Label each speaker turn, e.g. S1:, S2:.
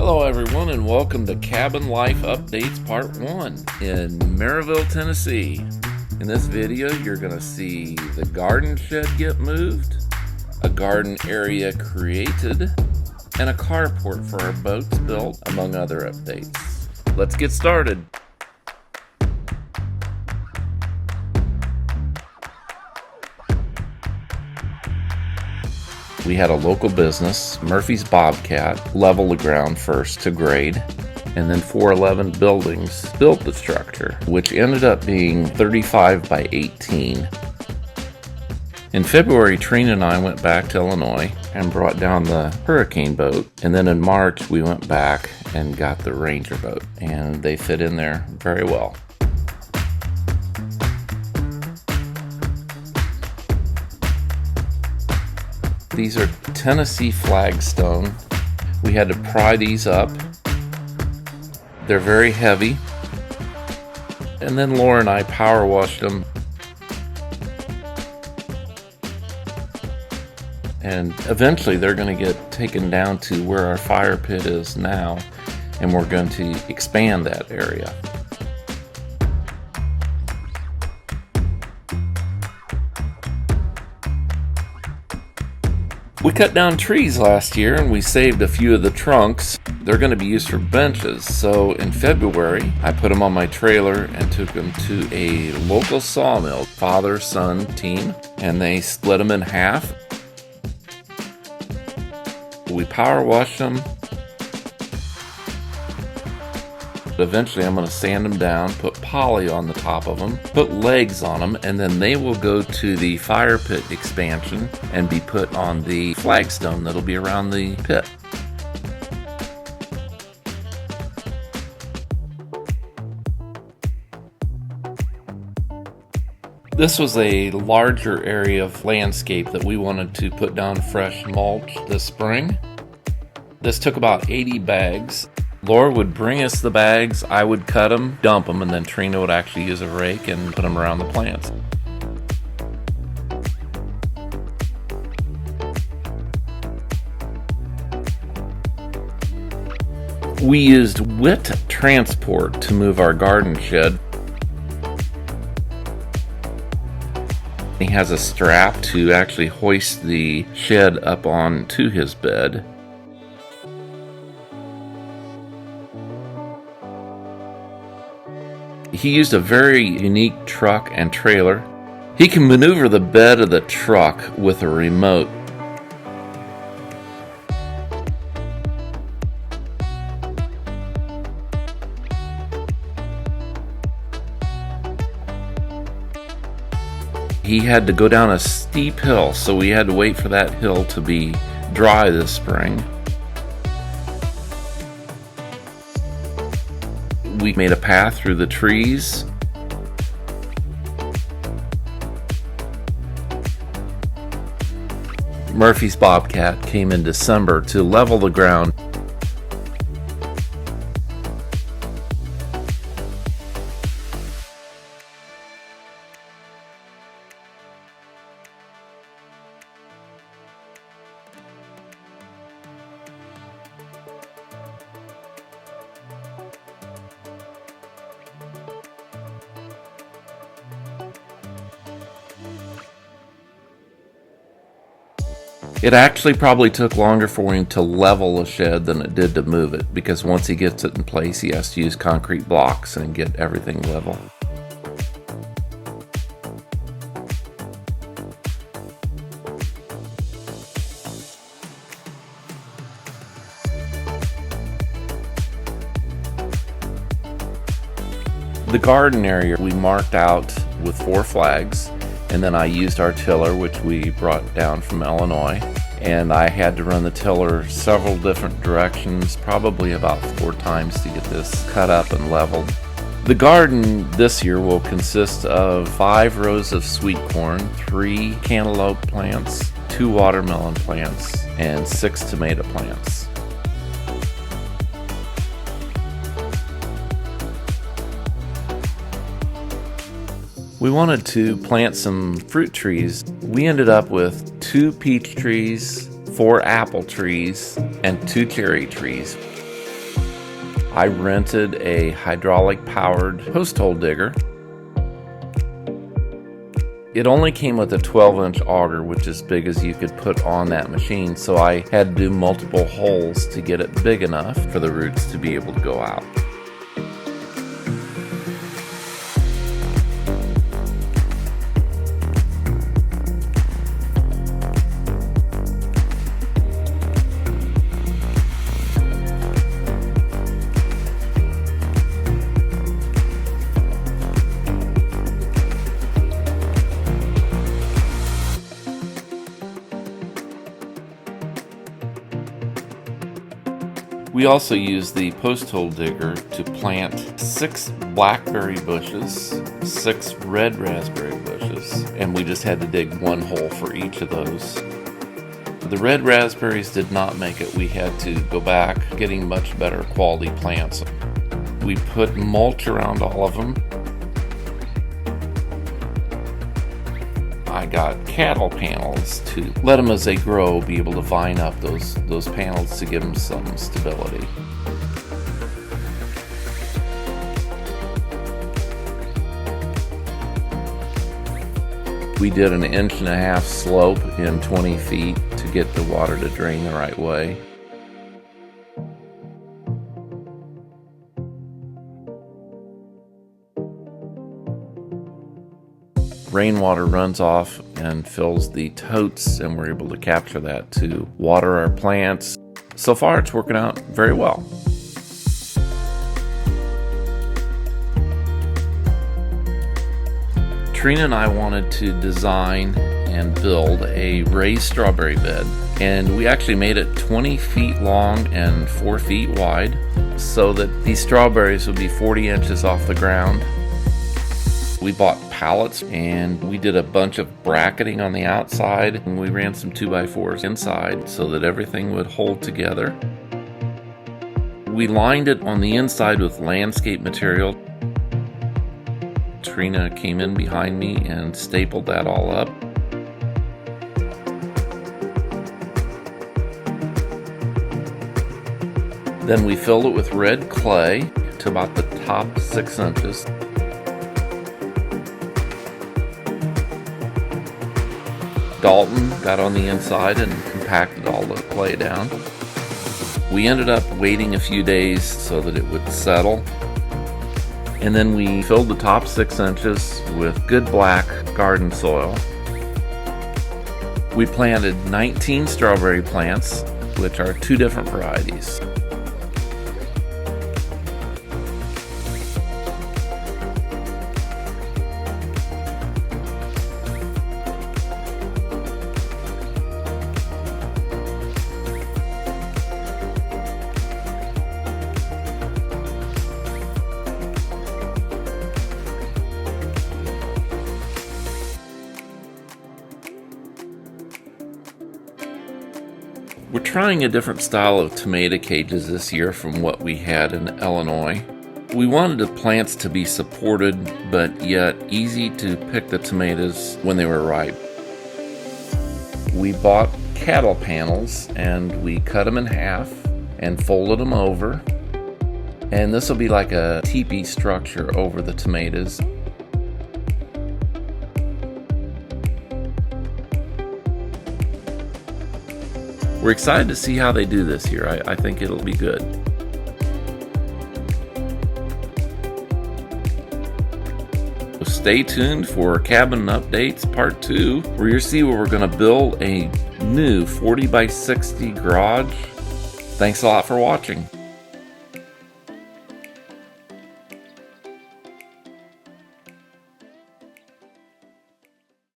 S1: Hello everyone and welcome to Cabin Life Updates Part 1 in Maryville, Tennessee. In this video you're going to see the garden shed get moved, a garden area created, and a carport for our boats built, among other updates. Let's get started. We had a local business, Murphy's Bobcat, level the ground first to grade, and then 411 Buildings built the structure, which ended up being 35 by 18. In February, Trina and I went back to Illinois and brought down the Hurricane boat, and then in March we went back and got the Ranger boat, and they fit in there very well. These are Tennessee flagstone. We had to pry these up. They're very heavy. And then Laura and I power washed them. And eventually they're going to get taken down to where our fire pit is now, and we're going to expand that area. We cut down trees last year and we saved a few of the trunks. They're going to be used for benches. So in February, I put them on my trailer and took them to a local sawmill, father-son team, and they split them in half. We power washed them. Eventually I'm going to sand them down, put poly on the top of them, put legs on them, and then they will go to the fire pit expansion and be put on the flagstone that'll be around the pit. This was a larger area of landscape that we wanted to put down fresh mulch this spring. This took about 80 bags. Laura would bring us the bags, I would cut them, dump them, and then Trina would actually use a rake and put them around the plants. We used WIT transport to move our garden shed. He has a strap to actually hoist the shed up onto his bed. He used a very unique truck and trailer. He can maneuver the bed of the truck with a remote. He had to go down a steep hill, so we had to wait for that hill to be dry this spring. We made a path through the trees. Murphy's Bobcat came in December to level the ground. It actually probably took longer for him to level the shed than it did to move it, because once he gets it in place, he has to use concrete blocks and get everything level. The garden area we marked out with 4 flags. And then I used our tiller, which we brought down from Illinois, and I had to run the tiller several different directions, probably about 4 times to get this cut up and leveled. The garden this year will consist of 5 rows of sweet corn, 3 cantaloupe plants, 2 watermelon plants, and 6 tomato plants. We wanted to plant some fruit trees. We ended up with 2 peach trees, 4 apple trees, and 2 cherry trees. I rented a hydraulic powered post hole digger. It only came with a 12-inch auger, which is as big as you could put on that machine, so I had to do multiple holes to get it big enough for the roots to be able to go out. We also used the post hole digger to plant 6 blackberry bushes, 6 red raspberry bushes, and we just had to dig 1 hole for each of those. The red raspberries did not make it. We had to go back, getting much better quality plants. We put mulch around all of them. I got cattle panels to let them, as they grow, be able to vine up those panels to give them some stability. We did an 1.5-inch slope in 20 feet to get the water to drain the right way. Rainwater runs off and fills the totes, and we're able to capture that to water our plants. So far, it's working out very well. Trina and I wanted to design and build a raised strawberry bed, and we actually made it 20 feet long and 4 feet wide so that these strawberries would be 40 inches off the ground. We bought pallets and we did a bunch of bracketing on the outside, and we ran some 2x4s inside so that everything would hold together. We lined it on the inside with landscape material. Trina came in behind me and stapled that all up. Then we filled it with red clay to about the top 6 inches. Dalton got on the inside and compacted all the clay down. We ended up waiting a few days so that it would settle. And then we filled the top 6 inches with good black garden soil. We planted 19 strawberry plants, which are 2 different varieties. We're trying a different style of tomato cages this year from what we had in Illinois. We wanted the plants to be supported, but yet easy to pick the tomatoes when they were ripe. We bought cattle panels and we cut them in half and folded them over. And this will be like a teepee structure over the tomatoes. We're excited to see how they do this year. I think it'll be good. So stay tuned for Cabin Updates Part 2, where you'll see where we're going to build a new 40 by 60 garage. Thanks a lot for watching.